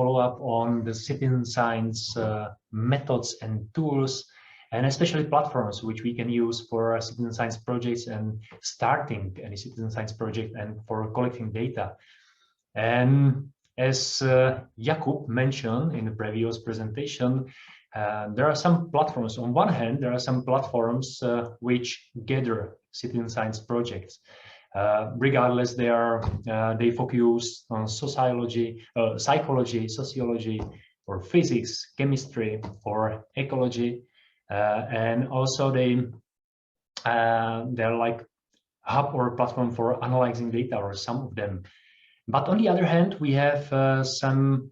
follow up on the citizen science methods and tools, and especially platforms which we can use for citizen science projects and starting any citizen science project and for collecting data. And as Jakub mentioned in the previous presentation, there are some platforms. On one hand, there are some platforms which gather citizen science projects. Regardless, they focus on sociology, psychology, sociology, or physics, chemistry, or ecology, and also they're like hub or platform for analyzing data, or some of them. But on the other hand, we have some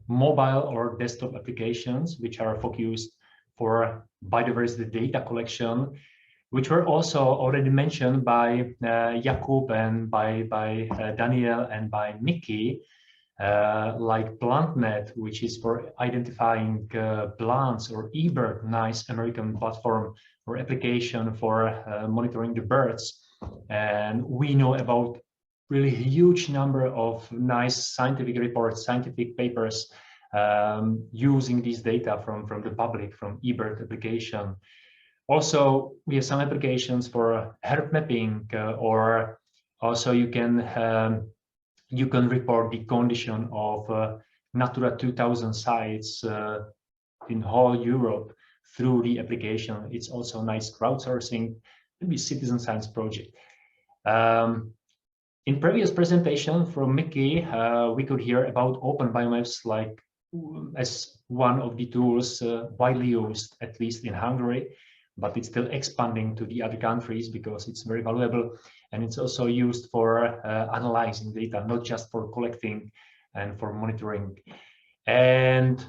mobile or desktop applications which are focused for biodiversity data collection, which were also already mentioned by Jakub and by Daniel and by Mickey, like PlantNet, which is for identifying plants, or eBird, nice American platform or application for monitoring the birds. And we know about really huge number of nice scientific reports, scientific papers using these data from the public, from eBird application. Also, we have some applications for herb mapping, or also you can report the condition of Natura 2000 sites in whole Europe through the application. It's also nice crowdsourcing, maybe citizen science project. In previous presentation from Mickey, we could hear about open biomaps like as one of the tools widely used, at least in Hungary, but it's still expanding to the other countries because it's very valuable, and it's also used for analyzing data, not just for collecting and for monitoring. And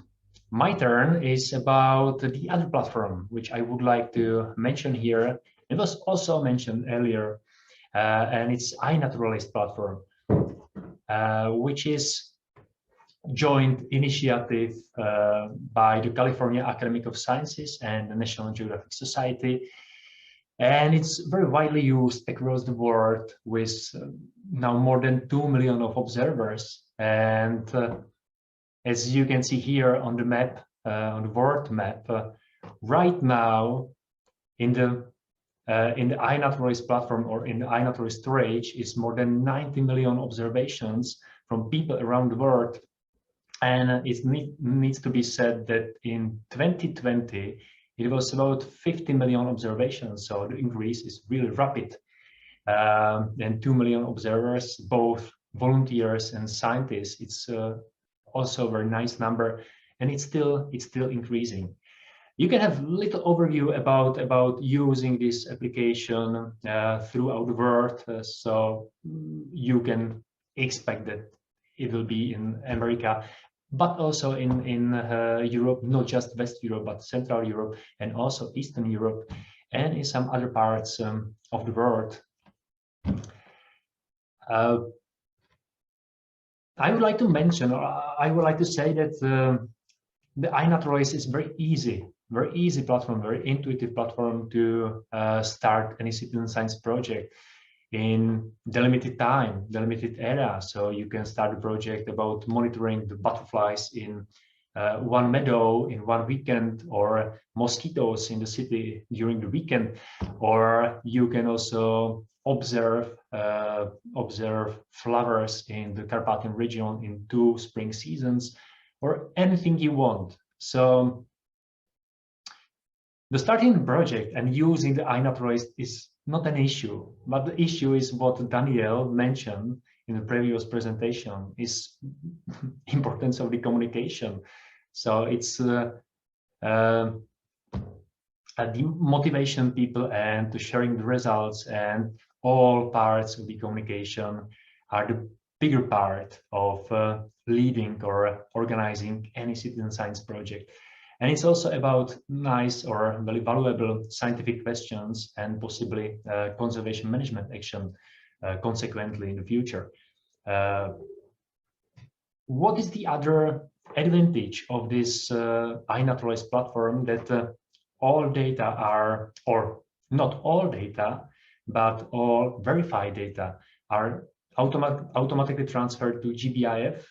my turn is about the other platform, which I would like to mention here. It was also mentioned earlier, and it's Naturalized Platform, which is joint initiative by the California Academy of Sciences and the National Geographic Society. And it's very widely used across the world with now more than 2 million of observers. And as you can see here on the map, on the world map, right now in the iNaturalist platform, or in the iNaturalist storage, is more than 90 million observations from people around the world. And it needs to be said that in 2020, it was about 50 million observations. So the increase is really rapid. And 2 million observers, both volunteers and scientists, it's also a very nice number, and it's still increasing. You can have a little overview about using this application throughout the world. So you can expect that it will be in America, but also in Europe, not just West Europe, but Central Europe, and also Eastern Europe, and in some other parts of the world. I would like to mention, or I would like to say that the iNaturalist is very easy platform, very intuitive platform to start any citizen science project in delimited time, delimited area. So you can start a project about monitoring the butterflies in one meadow in one weekend, or mosquitoes in the city during the weekend, or you can also observe flowers in the Carpathian region in 2 spring seasons, or anything you want. So the starting the project and using the iNaturalist is not an issue, but the issue is what Daniel mentioned in the previous presentation, is importance of the communication. So it's the motivation people and to sharing the results, and all parts of the communication are the bigger part of leading or organizing any citizen science project. And it's also about nice or very valuable scientific questions, and possibly conservation management action consequently in the future. What is the other advantage of this iNaturalist platform? That all data are, or not all data, but all verified data are automatically transferred to GBIF.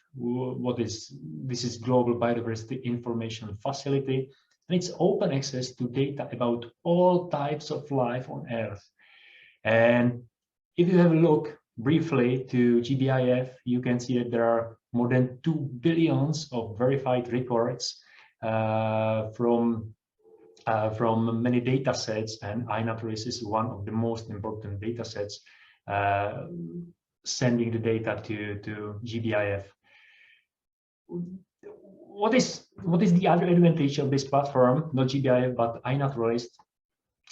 This is Global Biodiversity Information Facility, and it's open access to data about all types of life on Earth. And if you have a look briefly to GBIF, you can see that there are more than 2 billion of verified records from many data sets, and iNaturalist is one of the most important data sets sending the data to GBIF. What is the other advantage of this platform? Not GBIF, but iNaturalist.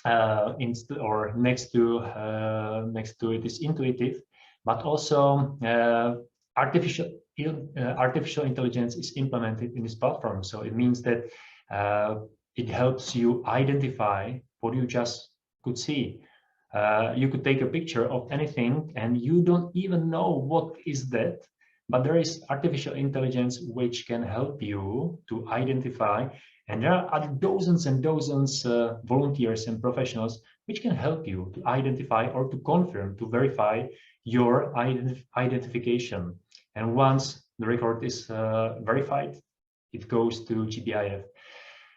Or next to it is intuitive, but also artificial intelligence is implemented in this platform. So it means that it helps you identify what you just could see. You could take a picture of anything and you don't even know what is that, but there is artificial intelligence which can help you to identify. And there are dozens and dozens volunteers and professionals which can help you to identify or to confirm, to verify your identification. And once the record is verified, it goes to GBIF.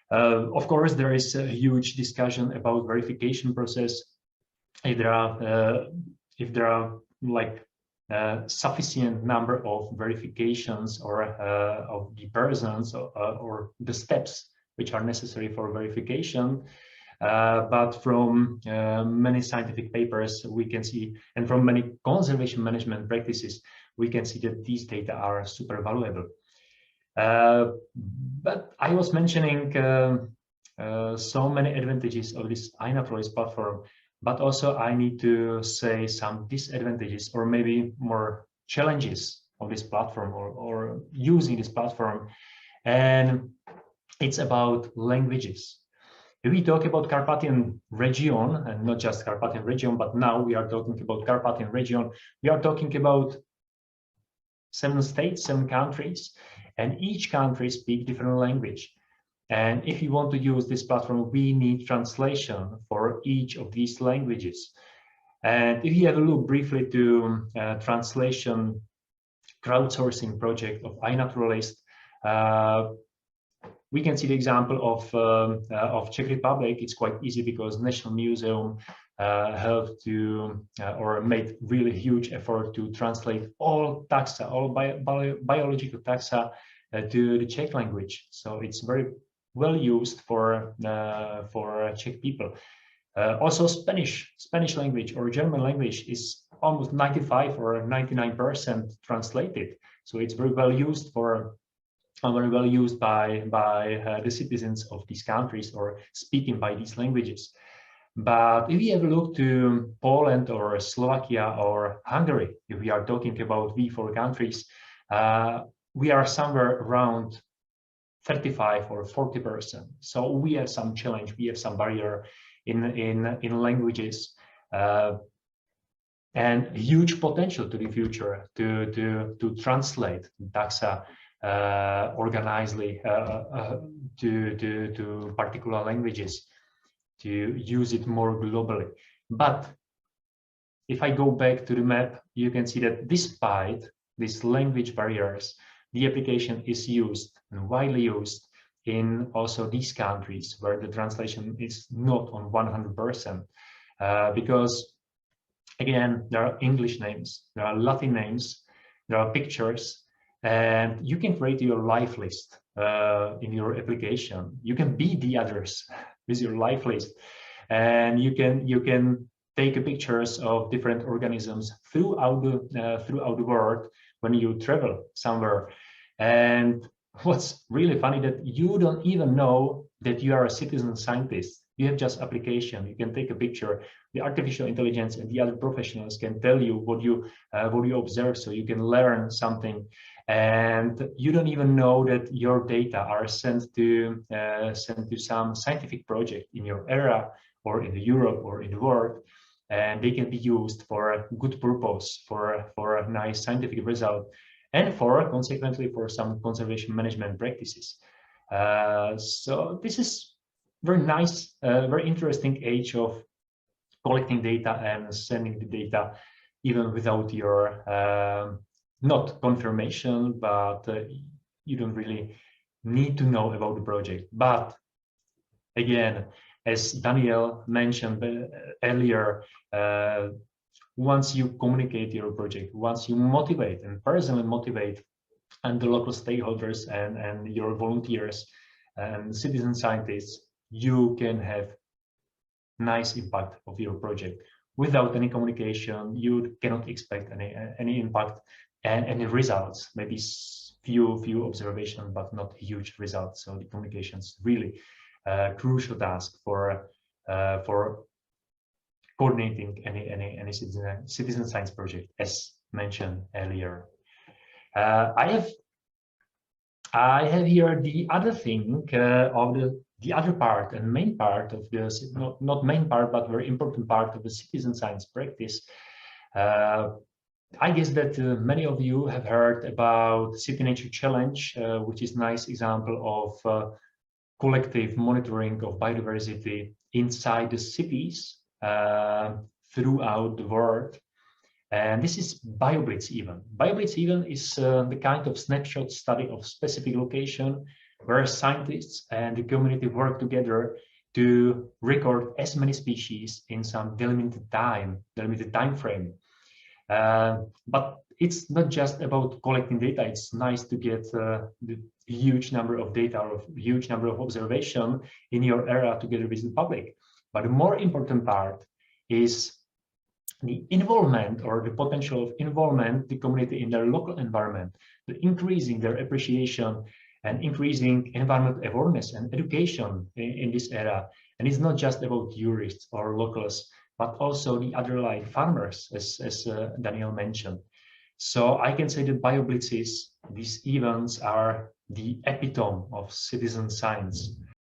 Of course, there is a huge discussion about verification process. If there are like sufficient number of verifications or of the persons or the steps which are necessary for verification, but from many scientific papers we can see, and from many conservation management practices, we can see that these data are super valuable. But I was mentioning so many advantages of this iNaturalist platform, but also I need to say some disadvantages or maybe more challenges of this platform or using this platform. And it's about languages. If we talk about Carpathian region, and not just Carpathian region, but now we are talking about Carpathian region, we are talking about 7 states, 7 countries, and each country speaks different language. And if you want to use this platform, we need translation for each of these languages. And if you have a look briefly to translation crowdsourcing project of iNaturalist, we can see the example of Czech Republic. It's quite easy because National Museum helped to or made really huge effort to translate all taxa, all biological taxa to the Czech language. So it's very well used for Czech people. Also Spanish language or German language is almost 95 or 99% translated. So it's very well used by the citizens of these countries or speaking by these languages. But if we have a look to Poland or Slovakia or Hungary, if we are talking about V4 countries, we are somewhere around 35 or 40%. So we have some challenge, we have some barrier in languages, and huge potential to the future to translate taxa organizedly to particular languages, to use it more globally. But if I go back to the map, you can see that despite these language barriers, the application is used and widely used in also these countries where the translation is not on 100%, because again, there are English names, there are Latin names, there are pictures, and you can create your life list in your application. You can be the others with your life list, and you can take pictures of different organisms throughout the world when you travel somewhere. And what's really funny that you don't even know that you are a citizen scientist. You have just application. You can take a picture. The artificial intelligence and the other professionals can tell you what you observe, so you can learn something. And you don't even know that your data are sent to some scientific project in your area or in Europe or in the world, and they can be used for a good purpose, for a nice scientific result, and consequently for some conservation management practices. So this is very nice, very interesting age of collecting data and sending the data even without your not confirmation, but you don't really need to know about the project. But again, as Daniel mentioned earlier, once you communicate your project, once you motivate and personally motivate and the local stakeholders and your volunteers and citizen scientists, you can have nice impact of your project. Without any communication, you cannot expect any impact and any results. Maybe few observations, but not huge results. So the communication is really a crucial task for coordinating any citizen science project, as mentioned earlier. I have here the other thing of the other part and main part of this, not main part, but very important part of the citizen science practice. I guess that many of you have heard about City Nature Challenge, which is a nice example of collective monitoring of biodiversity inside the cities throughout the world. And this is BioBlitz event. BioBlitz event is the kind of snapshot study of specific location where scientists and the community work together to record as many species in some delimited time frame. But it's not just about collecting data. It's nice to get the huge number of data or huge number of observation in your area together with the public. But the more important part is the involvement or the potential of involvement the community in their local environment, the increasing their appreciation and increasing environmental awareness and education in this area. And it's not just about tourists or locals, but also the other like farmers, as Daniel mentioned. So I can say that BioBlitzes, these events are the epitome of citizen science.